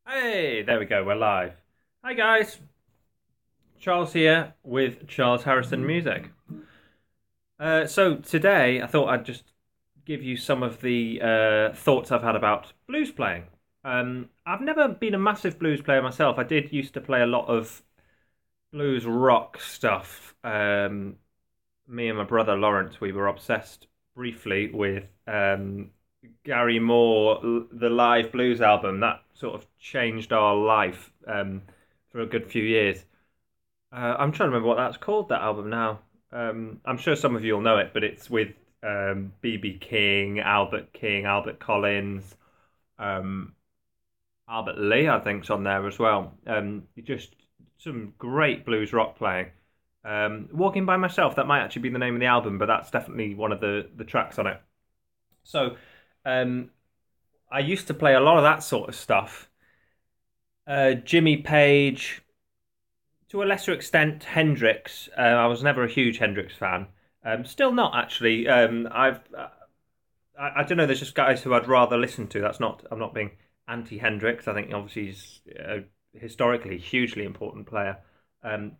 Hey, there we go. We're live. Hi, guys. Charles here with Charles Harrison Music. So today, I thought I'd just give you some of the thoughts I've had about blues playing. I've never been a massive blues player myself. I did used to play a lot of blues rock stuff. Me and my brother Lawrence, we were obsessed briefly with Gary Moore, the live blues album. That sort of changed our life for a good few years. I'm trying to remember what that's called, that album now. I'm sure some of you will know it, but it's with BB King, Albert Collins, um, Albert Lee, I think's on there as well. Just some great blues rock playing. Walking by Myself, that might actually be the name of the album, but that's definitely one of the tracks on it. So um, I used to play a lot of that sort of stuff. Jimmy Page, to a lesser extent, Hendrix. I was never a huge Hendrix fan. Still not actually. I don't know. There's just guys who I'd rather listen to. That's not. I'm not being anti Hendrix. I think obviously he's historically hugely important player.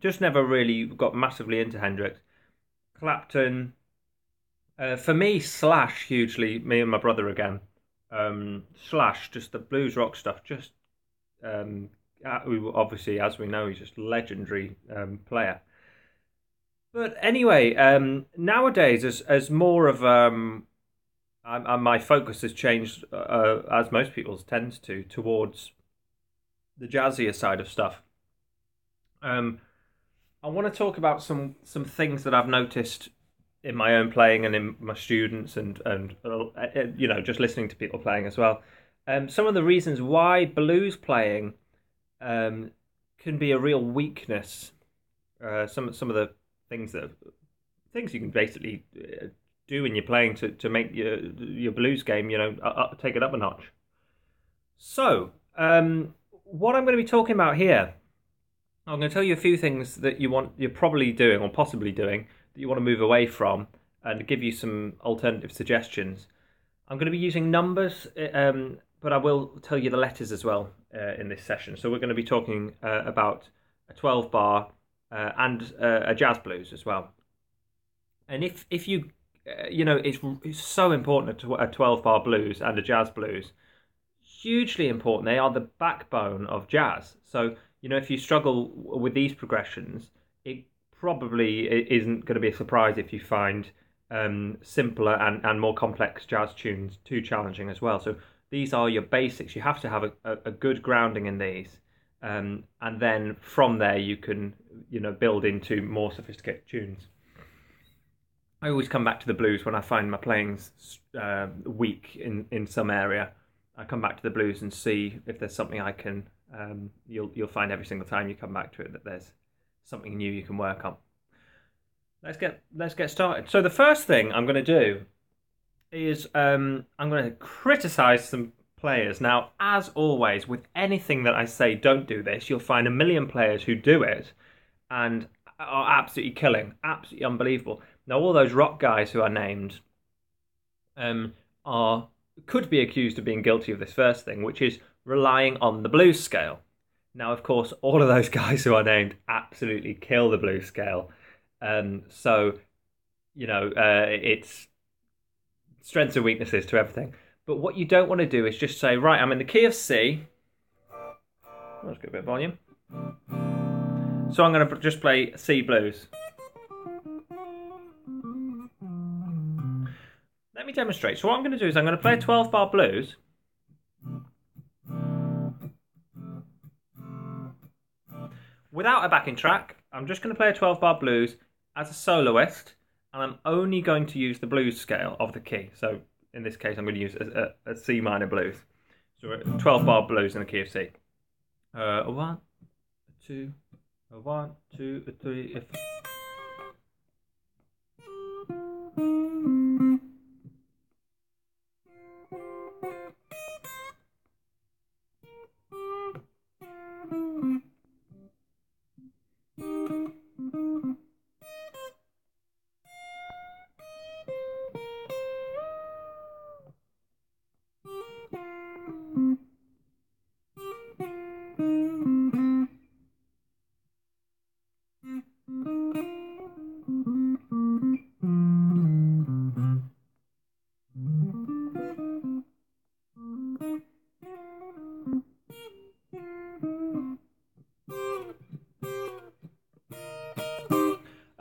Just never really got massively into Hendrix. Clapton. For me, Slash hugely. Me and my brother again. Slash, just the blues rock stuff. Just obviously, as we know, he's just a legendary player. But anyway, nowadays, as more of my focus has changed, as most people's tends to, towards the jazzier side of stuff. Um, I want to talk about some things that I've noticed in my own playing and in my students and just listening to people playing as well. Some of the reasons why blues playing um, can be a real weakness. Some of the things that things you can basically do in your playing to make your blues game, take it up a notch. So, what I'm going to be talking about here, I'm going to tell you a few things that you're probably doing or possibly doing that you want to move away from, and give you some alternative suggestions. I'm going to be using numbers, but I will tell you the letters as well in this session. So we're going to be talking about a 12 bar and a jazz blues as well. And if you, it's so important to a 12 bar blues and a jazz blues. Hugely important. They are the backbone of jazz. So, if you struggle with these progressions, it probably isn't going to be a surprise if you find simpler and more complex jazz tunes too challenging as well. So these are your basics. You have to have a good grounding in these. And then from there you can, build into more sophisticated tunes. I always come back to the blues when I find my playing's weak in some area. I come back to the blues and see if there's something I can. You'll find every single time you come back to it that there's something new you can work on. Let's get started. So the first thing I'm going to do is I'm going to criticize some players. Now, as always, with anything that I say, don't do this. You'll find a million players who do it and are absolutely killing, absolutely unbelievable. Now, all those rock guys who are named are could be accused of being guilty of this first thing, which is relying on the blues scale. Now, of course, all of those guys who are named absolutely kill the blues scale. So, it's strengths and weaknesses to everything. But what you don't want to do is just say, right, I'm in the key of C. Let's get a bit of volume. So I'm going to just play C blues. Let me demonstrate. So what I'm going to do is I'm going to play a 12 bar blues. Without a backing track, I'm just going to play a 12 bar blues as a soloist, and I'm only going to use the blues scale of the key. So in this case, I'm going to use a C minor blues. So a 12 bar blues in the key of C. A one, a two, a one, two, a three, a four.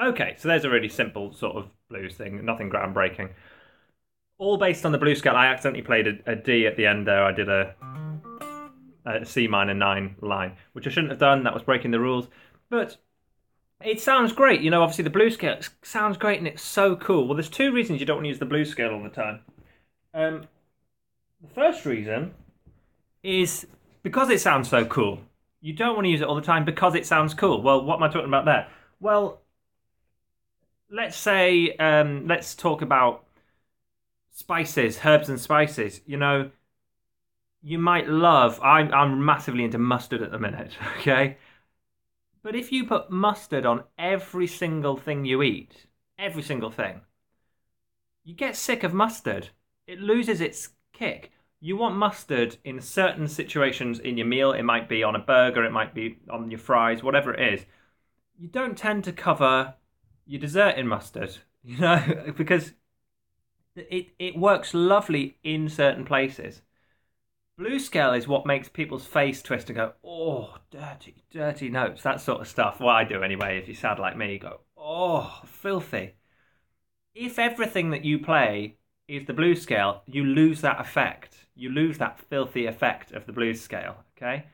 Okay, so there's a really simple sort of blues thing, nothing groundbreaking. All based on the blues scale. I accidentally played a D at the end there. I did a C minor 9 line, which I shouldn't have done. That was breaking the rules. But it sounds great. You know, obviously the blues scale sounds great and it's so cool. Well, there's two reasons you don't want to use the blues scale all the time. The first reason is because it sounds so cool. You don't want to use it all the time because it sounds cool. Well, what am I talking about there? Well, let's say, let's talk about spices, herbs and spices. You know, you might love, I'm massively into mustard at the minute, okay? But if you put mustard on every single thing you eat, every single thing, you get sick of mustard. It loses its kick. You want mustard in certain situations in your meal. It might be on a burger, it might be on your fries, whatever it is. You don't tend to cover your dessert in mustard, you know, because it works lovely in certain places. Blue scale is what makes people's face twist and go, oh, dirty, dirty notes, that sort of stuff. Well, I do anyway. If you sound like me, you go, oh, filthy. If everything that you play is the blues scale, you lose that effect. You lose that filthy effect of the blues scale, okay?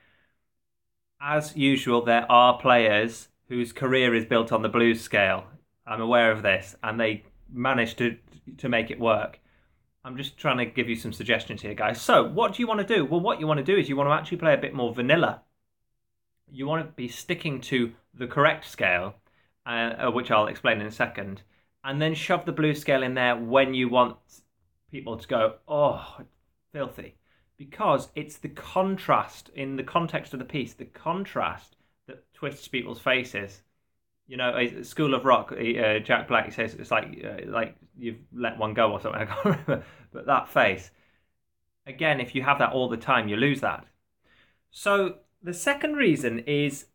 As usual, there are players whose career is built on the blues scale. I'm aware of this, and they manage to make it work. I'm just trying to give you some suggestions here, guys. So, what do you want to do? Well, what you want to do is you want to actually play a bit more vanilla. You want to be sticking to the correct scale, which I'll explain in a second, and then shove the blues scale in there when you want people to go, oh, filthy. Because it's the contrast, in the context of the piece, the contrast that twists people's faces. You know, School of Rock, Jack Black says it's like you've let one go or something. I can't remember. But that face. Again, if you have that all the time, you lose that. So the second reason is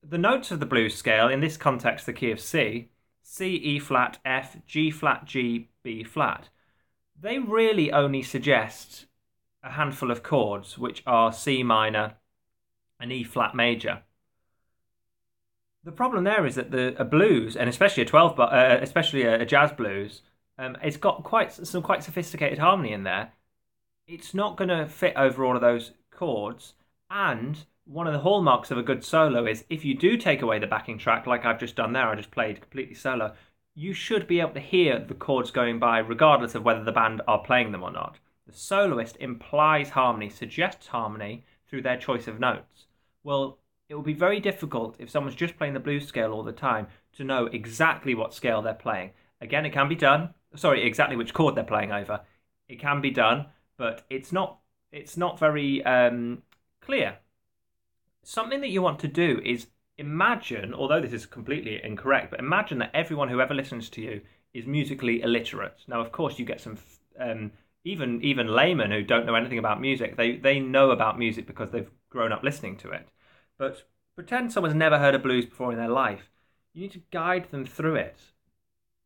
the notes of the blues scale, in this context, the key of C, C, E flat, F, G flat, G, B flat. They really only suggest a handful of chords, which are C minor and E flat major. The problem there is that a blues, and especially especially a jazz blues, it's got some quite sophisticated harmony in there. It's not going to fit over all of those chords, and one of the hallmarks of a good solo is if you do take away the backing track, like I've just done there, I just played completely solo, you should be able to hear the chords going by regardless of whether the band are playing them or not. The soloist implies harmony, suggests harmony through their choice of notes. Well, it will be very difficult if someone's just playing the blues scale all the time to know exactly what scale they're playing. Again, it can be done. Sorry, exactly which chord they're playing over. It can be done, but it's not very clear. Something that you want to do is imagine, although this is completely incorrect, but imagine that everyone who ever listens to you is musically illiterate. Now, of course, you get some even laymen who don't know anything about music. They know about music because they've grown up listening to it. But pretend someone's never heard of blues before in their life. You need to guide them through it.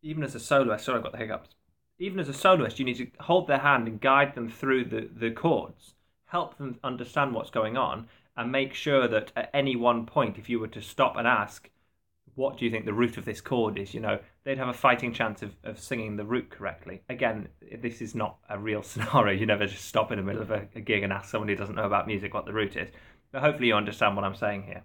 Even as a soloist, sorry, I've got the hiccups. Even as a soloist, you need to hold their hand and guide them through the chords, help them understand what's going on, and make sure that at any one point, if you were to stop and ask, what do you think the root of this chord is, you know, they'd have a fighting chance of singing the root correctly. Again, this is not a real scenario. You never just stop in the middle of a gig and ask someone who doesn't know about music what the root is. But hopefully you understand what I'm saying here.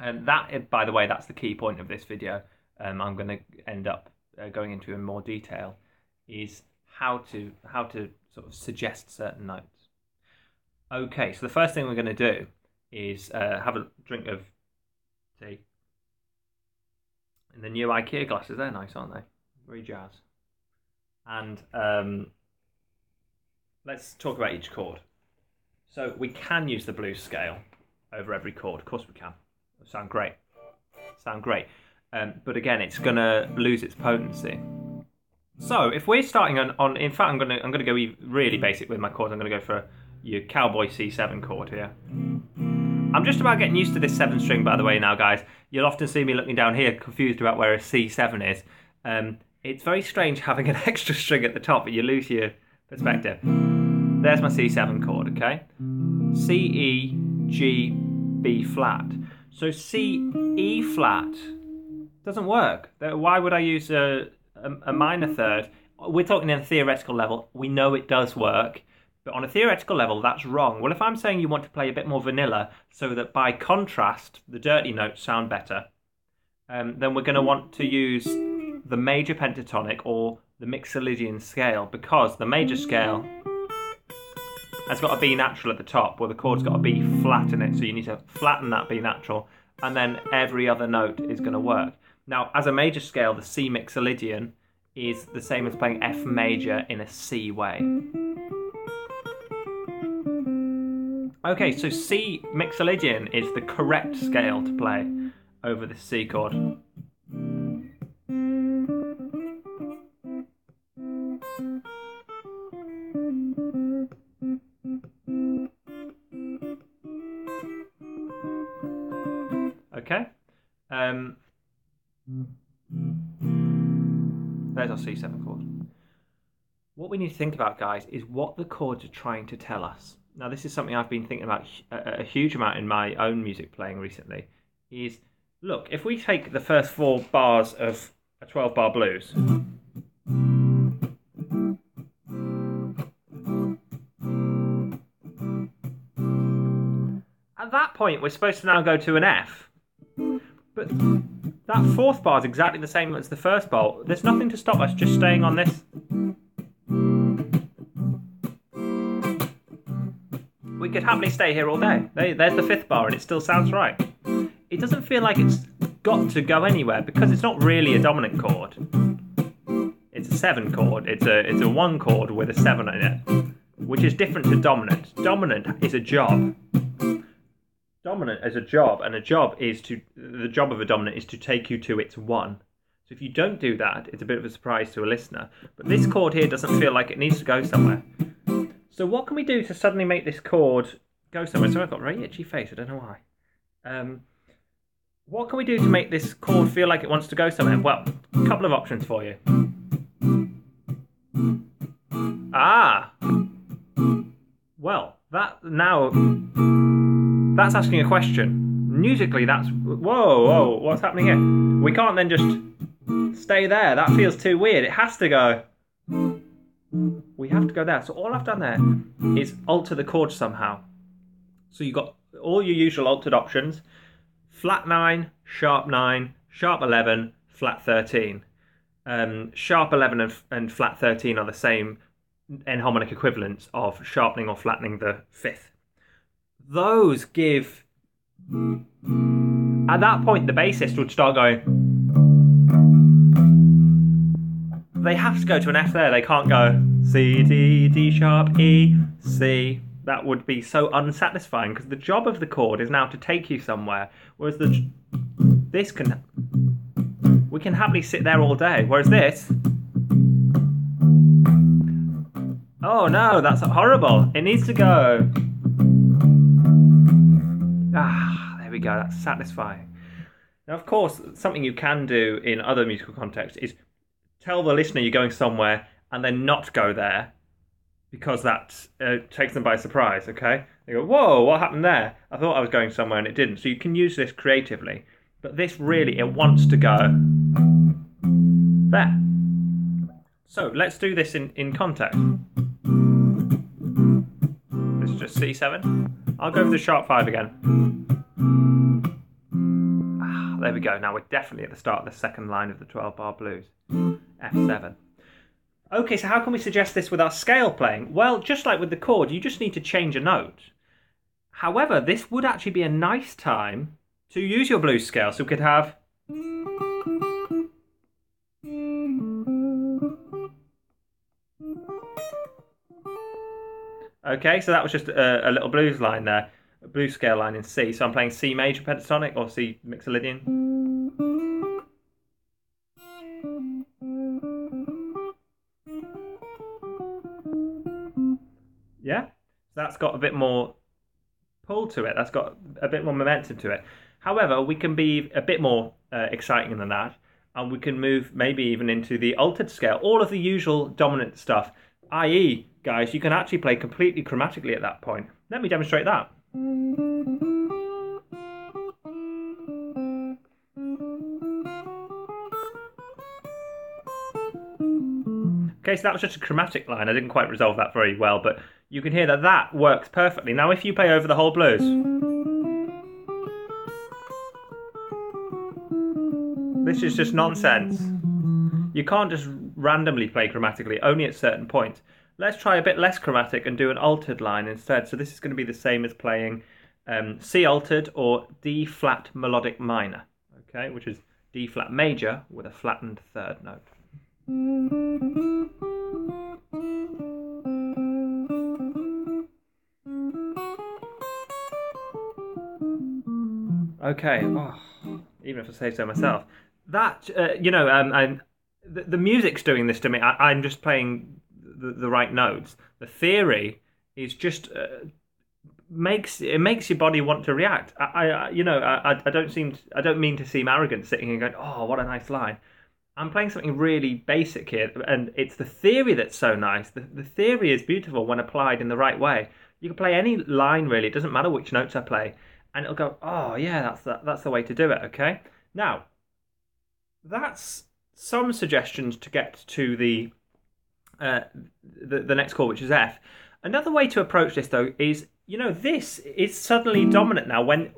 And that, by the way, that's the key point of this video. I'm going to end up going into in more detail, is how to sort of suggest certain notes. Okay, so the first thing we're going to do is have a drink of tea. And the new IKEA glasses, they're nice, aren't they? Very jazz. And let's talk about each chord. So we can use the blues scale over every chord. Of course we can. It'll sound great. But again, it's going to lose its potency. So if we're starting on in fact, I'm going to go really basic with my chords. I'm going to go for your cowboy C7 chord here. I'm just about getting used to this 7 string, by the way, now, guys. You'll often see me looking down here, confused about where a C7 is. It's very strange having an extra string at the top, but you lose your perspective. There's my C7 chord, okay? C, E, G, B flat. So C, E flat Doesn't work. Why would I use a minor third? We're talking in a theoretical level. We know it does work, but on a theoretical level, that's wrong. Well, if I'm saying you want to play a bit more vanilla so that by contrast, the dirty notes sound better, then we're going to want to use the major pentatonic or the Mixolydian scale, because the major scale has got a B natural at the top, where the chord's got a B flat in it, so you need to flatten that B natural, and then every other note is going to work. Now, as a major scale, the C Mixolydian is the same as playing F major in a C way. Okay, so C Mixolydian is the correct scale to play over the C chord. Okay. There's our C7 chord. What we need to think about, guys, is what the chords are trying to tell us. Now, this is something I've been thinking about a huge amount in my own music playing recently, is, look, if we take the first 4 bars of a 12-bar blues, at that point, we're supposed to now go to an F. But that 4th bar is exactly the same as the first bar. There's nothing to stop us just staying on this. We could happily stay here all day. There's the 5th bar and it still sounds right. It doesn't feel like it's got to go anywhere because it's not really a dominant chord. It's a 7 chord. It's a 1 chord with a 7 in it, which is different to dominant. Dominant is a job. Dominant is a job, and the job of a dominant is to take you to its 1. So if you don't do that, it's a bit of a surprise to a listener. But this chord here doesn't feel like it needs to go somewhere. So what can we do to suddenly make this chord go somewhere? So I've got a very itchy face, I don't know why. What can we do to make this chord feel like it wants to go somewhere? Well, a couple of options for you. Well, that's asking a question. Musically, that's... Whoa, what's happening here? We can't then just stay there. That feels too weird. It has to go... We have to go there. So all I've done there is alter the chord somehow. So you've got all your usual altered options. Flat 9, sharp 9, sharp 11, flat 13. Sharp 11 and flat 13 are the same enharmonic equivalents of sharpening or flattening the 5th. Those give... At that point, the bassist would start going... They have to go to an F there. They can't go C, D, D sharp, E, C. That would be so unsatisfying because the job of the chord is now to take you somewhere. Whereas we can happily sit there all day. Whereas this... Oh no, that's horrible. It needs to go... there we go. That's satisfying. Now, of course, something you can do in other musical contexts is tell the listener you're going somewhere and then not go there because that takes them by surprise, okay? They go, whoa, what happened there? I thought I was going somewhere and it didn't. So you can use this creatively. But this really, it wants to go there. So let's do this in context. This is just C7. I'll go for the sharp 5 again. There we go. Now we're definitely at the start of the second line of the 12-bar blues. F7. Okay, so how can we suggest this with our scale playing? Well, just like with the chord, you just need to change a note. However, this would actually be a nice time to use your blues scale. So we could have... Okay, so that was just a little blues line there. A blues scale line in C. So I'm playing C major pentatonic or C Mixolydian. Yeah, that's got a bit more pull to it. That's got a bit more momentum to it. However, we can be a bit more exciting than that, and we can move maybe even into the altered scale, all of the usual dominant stuff, i.e., guys, you can actually play completely chromatically at that point. Let me demonstrate that. Okay, so that was just a chromatic line. I didn't quite resolve that very well, but you can hear that that works perfectly. Now, if you play over the whole blues, this is just nonsense. You can't just randomly play chromatically, only at certain points. Let's try a bit less chromatic and do an altered line instead. So this is going to be the same as playing C altered or D flat melodic minor, okay, which is D flat major with a flattened third note. Okay, oh, even if I say so myself, that the music's doing this to me. I'm just playing the right notes. The theory is just makes your body want to react. I don't mean to seem arrogant, sitting here going, oh, what a nice line. I'm playing something really basic here, and it's the theory that's so nice. The theory is beautiful when applied in the right way. You can play any line really. It doesn't matter which notes I play, and it'll go, oh yeah, that's the way to do it. Okay, now that's some suggestions to get to the next chord, which is F. Another way to approach this though is, this is suddenly dominant now. When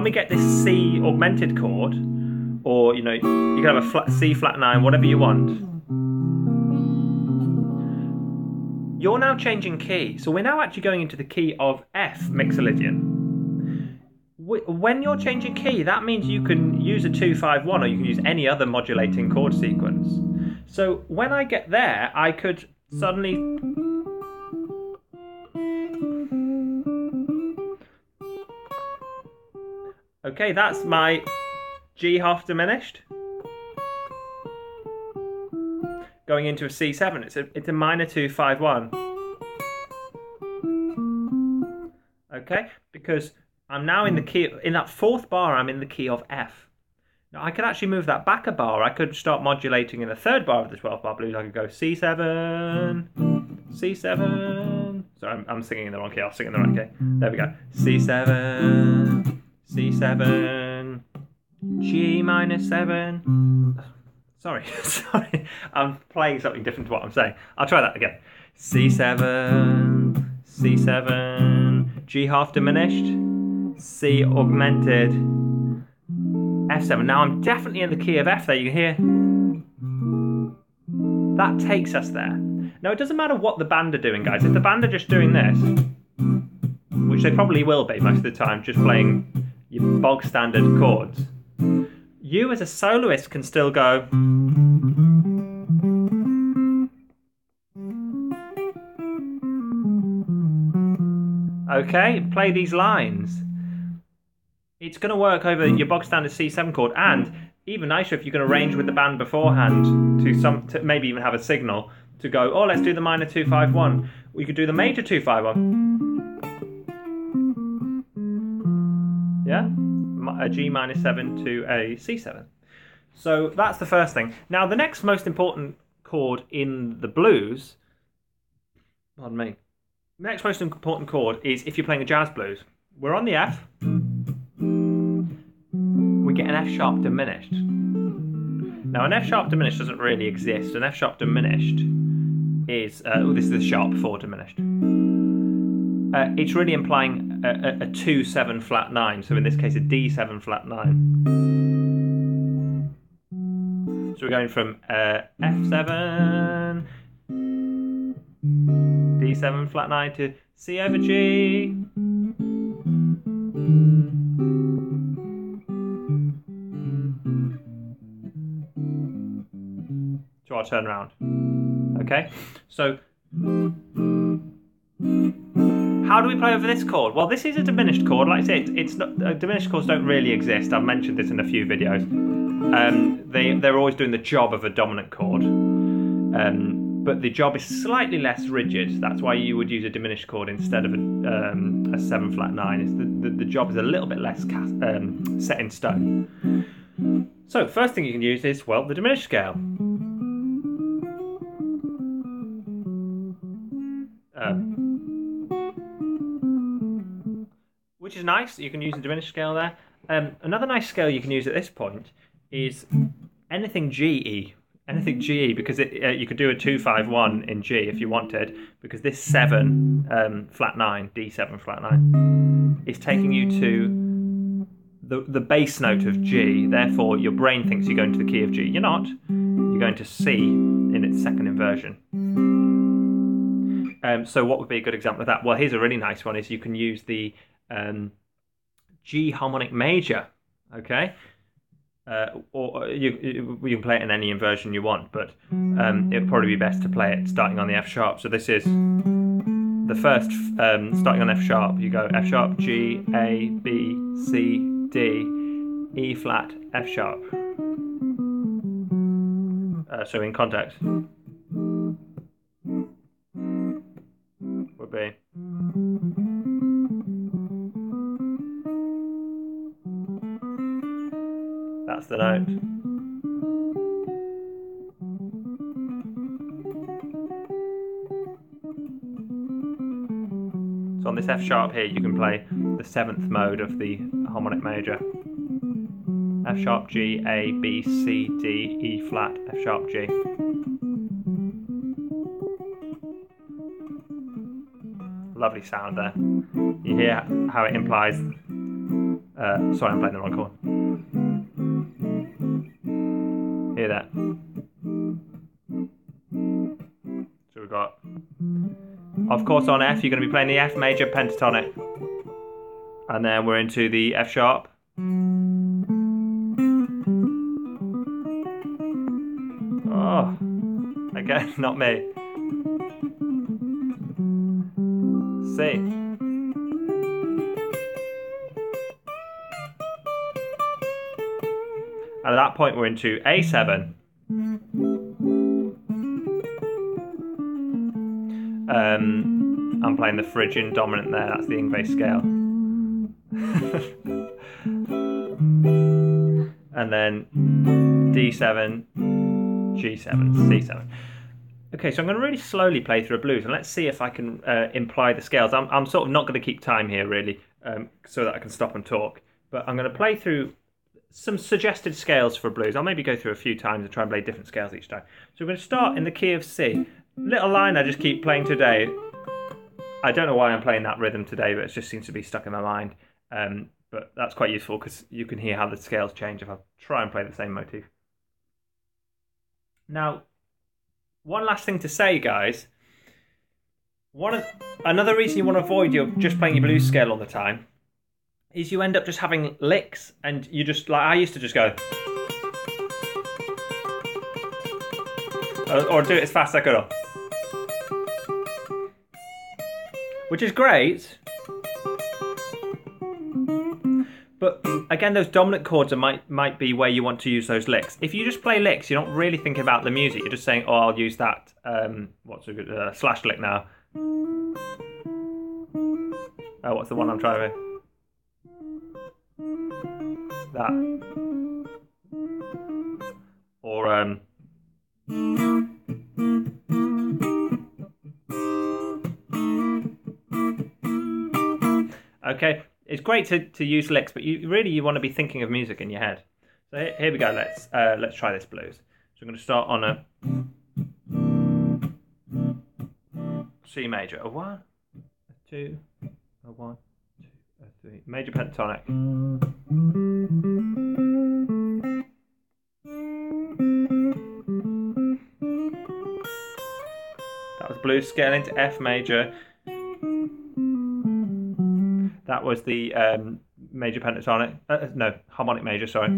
we get this C augmented chord, or you can have a flat C flat 9, whatever you want. You're now changing key, so we're now actually going into the key of F mixolydian. When you're changing key, that means you can use a 2-5-1, or you can use any other modulating chord sequence. So when I get there, I could suddenly okay, that's my G half diminished going into a C7. It's a minor 2-5-1. Okay, because I'm now in the key, in that fourth bar, I'm in the key of F. Now I could actually move that back a bar. I could start modulating in the third bar of the 12th bar blues. I could go C7, C7. Sorry, I'm singing in the wrong key. I'll sing in the right key. There we go. C7, C7, G minor 7. Sorry, sorry. I'm playing something different to what I'm saying. I'll try that again. C7, C7, G half diminished, C augmented, F7. Now I'm definitely in the key of F there. You can hear that takes us there. Now it doesn't matter what the band are doing, guys. If the band are just doing this, which they probably will be most of the time, just playing your bog standard chords, you as a soloist can still go okay, play these lines. It's going to work over your bog standard C7 chord, and even nicer if you can arrange with the band beforehand to maybe even have a signal to go, oh, let's do the minor 2-5-1. We could do the major 2-5-1. Yeah? A G minor 7 to a C7. So that's the first thing. Now the next most important chord in the blues, pardon me, the next most important chord is if you're playing a jazz blues. We're on the F, we get an F sharp diminished. Now an F sharp diminished doesn't really exist. An F sharp diminished is, this is the sharp 4 diminished. It's really implying a 2-7 flat 9, so in this case a D7 flat 9. So we're going from F7, D7 flat 9 to C over G. So I'll turn around. Okay, so how do we play over this chord? Well, this is a diminished chord. Like I say, it's not, diminished chords don't really exist. I've mentioned this in a few videos. They're always doing the job of a dominant chord, but the job is slightly less rigid. That's why you would use a diminished chord instead of a 7 flat 9. It's the job is a little bit less set in stone. So first thing you can use is, well, the diminished scale. Which is nice. You can use the diminished scale there. Another nice scale you can use at this point is anything GE, anything G, because you could do a 2-5-1 in G if you wanted, because this 7 flat 9, D7 flat 9, is taking you to the bass note of G. Therefore, your brain thinks you're going to the key of G. You're not. You're going to C in its second inversion. So what would be a good example of that? Well, here's a really nice one. Is you can use the G harmonic major. Okay. Or you can play it in any inversion you want, but it would probably be best to play it starting on the F sharp. So this is the first, starting on F sharp, you go F sharp, G, A, B, C, D, E flat, F sharp. So in context would be that's the note. So on this F sharp here, you can play the 7th mode of the harmonic major. F sharp, G, A, B, C, D, E flat, F sharp, G. Lovely sound there. You hear how it implies. Sorry, I'm playing the wrong chord. Hear that? So we've got, of course, on F, you're going to be playing the F major pentatonic. And then we're into the F sharp. Oh, again, not me. C. And at that point we're into A7. I'm playing the Phrygian dominant there, that's the Ingves scale. And then D7, G7, C7. Okay, so I'm going to really slowly play through a blues, and let's see if I can imply the scales. I'm sort of not going to keep time here, really, so that I can stop and talk. But I'm going to play through some suggested scales for blues. I'll maybe go through a few times and try and play different scales each time. So we're going to start in the key of C. Little line I just keep playing today. I don't know why I'm playing that rhythm today, but it just seems to be stuck in my mind. But that's quite useful because you can hear how the scales change if I try and play the same motif. Now, one last thing to say, guys. Another reason you want to avoid just playing your blues scale all the time is you end up just having licks, and you just, like I used to just go, or do it as fast as I could, which is great. But again, those dominant chords might be where you want to use those licks. If you just play licks, you're not really thinking about the music. You're just saying, "Oh, I'll use that what's a good slash lick now." What's the one I'm trying to? That. Or okay. It's great to use licks, but you want to be thinking of music in your head. So here we go. Let's try this blues. So I'm going to start on a C major, a 1, a 2, a 1, 2, a 3, major pentatonic. That was blues scale into F major. That was the major pentatonic, no, harmonic major, sorry.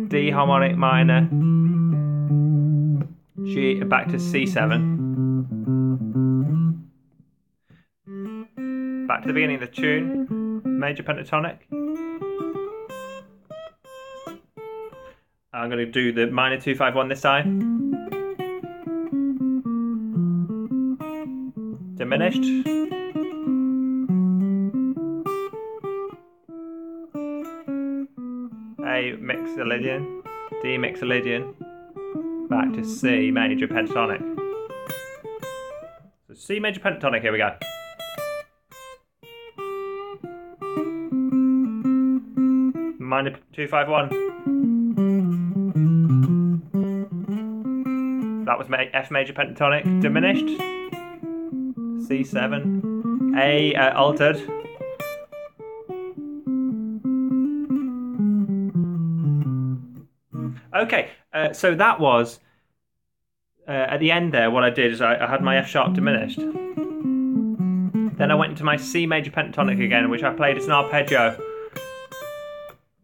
D harmonic minor, G, back to C7. Back to the beginning of the tune, major pentatonic. I'm going to do the minor 2-5-1 this time. Diminished. A mixolydian, D mixolydian, back to C major pentatonic. So C major pentatonic, here we go. Minor 2-5-1. that was F major pentatonic, diminished, C7, A altered, okay, so that was, at the end there, what I did is I had my F sharp diminished. Then I went into my C major pentatonic again, which I played as an arpeggio.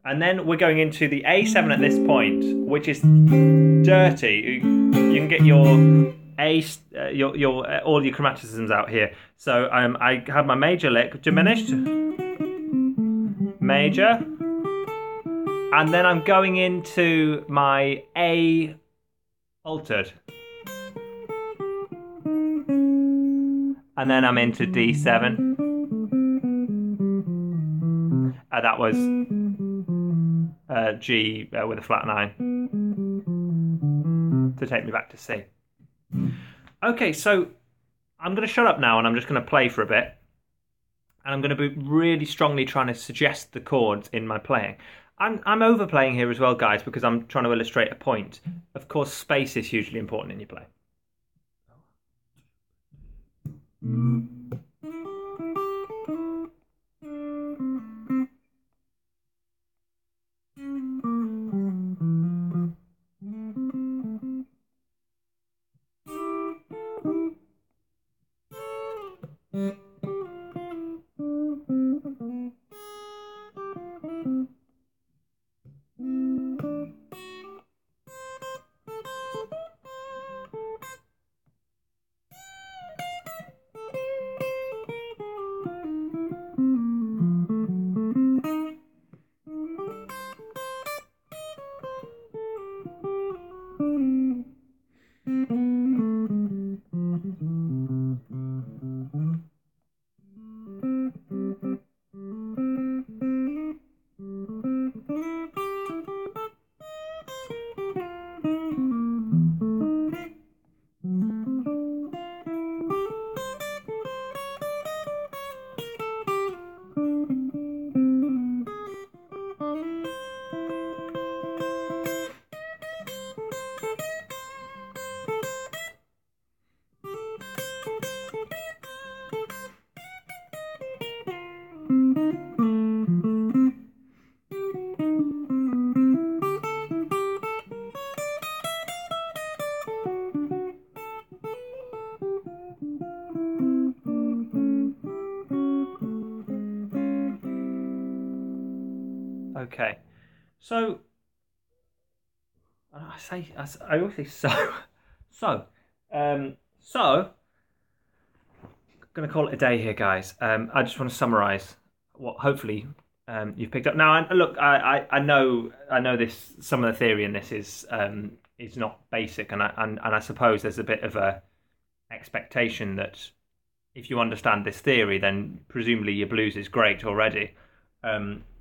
And then we're going into the A7 at this point, which is dirty. You can get your all your chromaticisms out here. So I had my major lick diminished, major, and then I'm going into my A altered. And then I'm into D7. That was G with a flat 9 to take me back to C. Okay, so I'm going to shut up now and I'm just going to play for a bit. And I'm going to be really strongly trying to suggest the chords in my playing. I'm overplaying here as well, guys, because I'm trying to illustrate a point. Of course, space is hugely important in your play. Okay, so I always say so. So I'm going to call it a day here, guys. I just want to summarise what hopefully you've picked up. Now, look, I know this. Some of the theory in this is not basic, and I suppose there's a bit of a expectation that if you understand this theory, then presumably your blues is great already.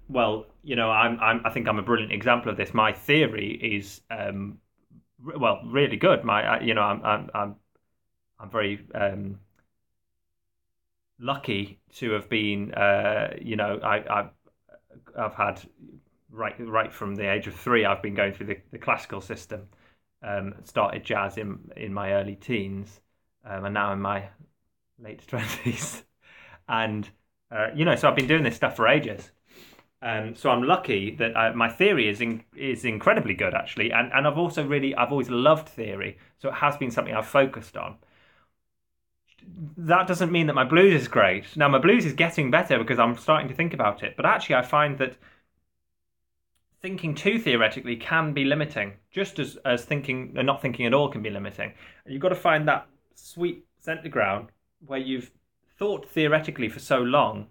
Well, you know, I think I'm a brilliant example of this. My theory is really good. I'm very lucky to have been I've had right from the age of 3 I've been going through the classical system. Started jazz in my early teens, and now in my late 20s, and so I've been doing this stuff for ages. So I'm lucky that my theory is incredibly good, actually, and I've always loved theory, so it has been something I've focused on. That doesn't mean that my blues is great. Now, my blues is getting better because I'm starting to think about it, but actually I find that thinking too theoretically can be limiting, just as thinking and not thinking at all can be limiting. And you've got to find that sweet centre ground where you've thought theoretically for so long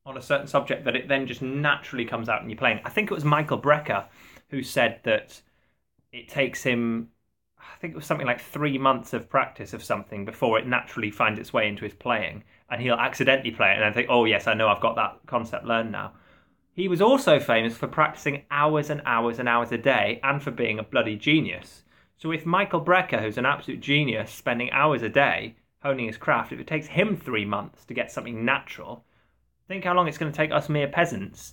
on a certain subject that it then just naturally comes out in your playing. I think it was Michael Brecker who said that it takes him, I think it was something like 3 months of practice of something before it naturally finds its way into his playing, and he'll accidentally play it and then think, oh yes, I know, I've got that concept learned now. He was also famous for practicing hours and hours and hours a day, and for being a bloody genius. So if Michael Brecker, who's an absolute genius, spending hours a day honing his craft, if it takes him 3 months to get something natural, think how long it's going to take us mere peasants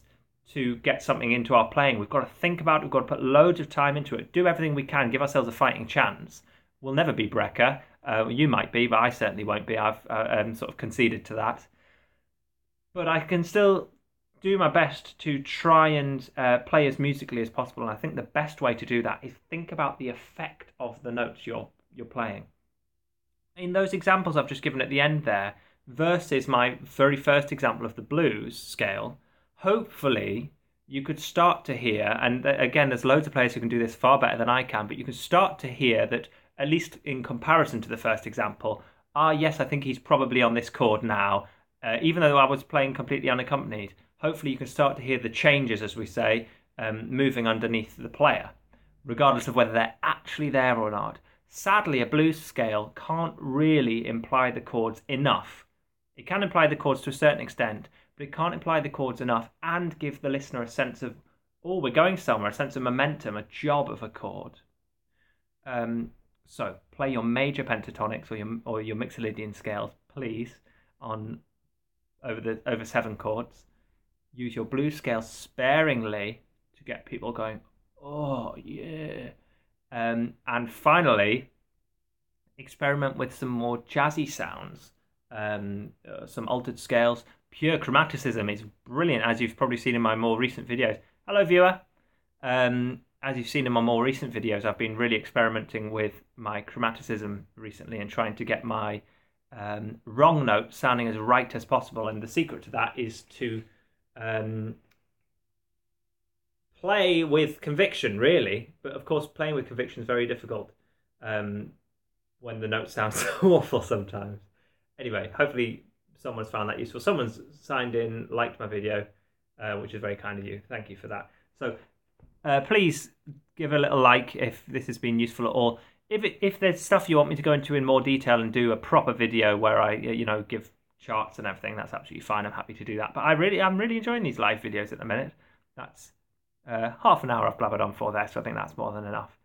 to get something into our playing. We've got to think about it, we've got to put loads of time into it, do everything we can, give ourselves a fighting chance, will never be Brecker. You might be, but I certainly won't be. I've sort of conceded to that. But I can still do my best to try and play as musically as possible. And I think the best way to do that is think about the effect of the notes you're playing. In those examples I've just given at the end there, versus my very first example of the blues scale, hopefully you could start to hear, and again, there's loads of players who can do this far better than I can, but you can start to hear that, at least in comparison to the first example, yes, I think he's probably on this chord now, even though I was playing completely unaccompanied. Hopefully you can start to hear the changes, as we say, moving underneath the player, regardless of whether they're actually there or not. Sadly, a blues scale can't really imply the chords enough. It can imply the chords to a certain extent, but it can't imply the chords enough and give the listener a sense of, oh, we're going somewhere, a sense of momentum, a job of a chord. So play your major pentatonics or your Mixolydian scales, please, on over 7 chords. Use your blues scale sparingly to get people going, oh yeah. And finally, experiment with some more jazzy sounds, some altered scales. Pure chromaticism is brilliant, as you've probably seen in my more recent videos. Hello, viewer. As you've seen in my more recent videos, I've been really experimenting with my chromaticism recently and trying to get my wrong notes sounding as right as possible. And the secret to that is to play with conviction, really. But of course, playing with conviction is very difficult when the notes sound so awful sometimes. Anyway, hopefully someone's found that useful. Someone's signed in, liked my video, which is very kind of you. Thank you for that. So please give a little like if this has been useful at all. If there's stuff you want me to go into in more detail and do a proper video where I give charts and everything, that's absolutely fine. I'm happy to do that. But I'm really enjoying these live videos at the minute. That's half an hour I've blabbered on for there, so I think that's more than enough.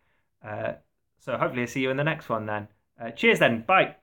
So hopefully I'll see you in the next one then. Cheers then. Bye.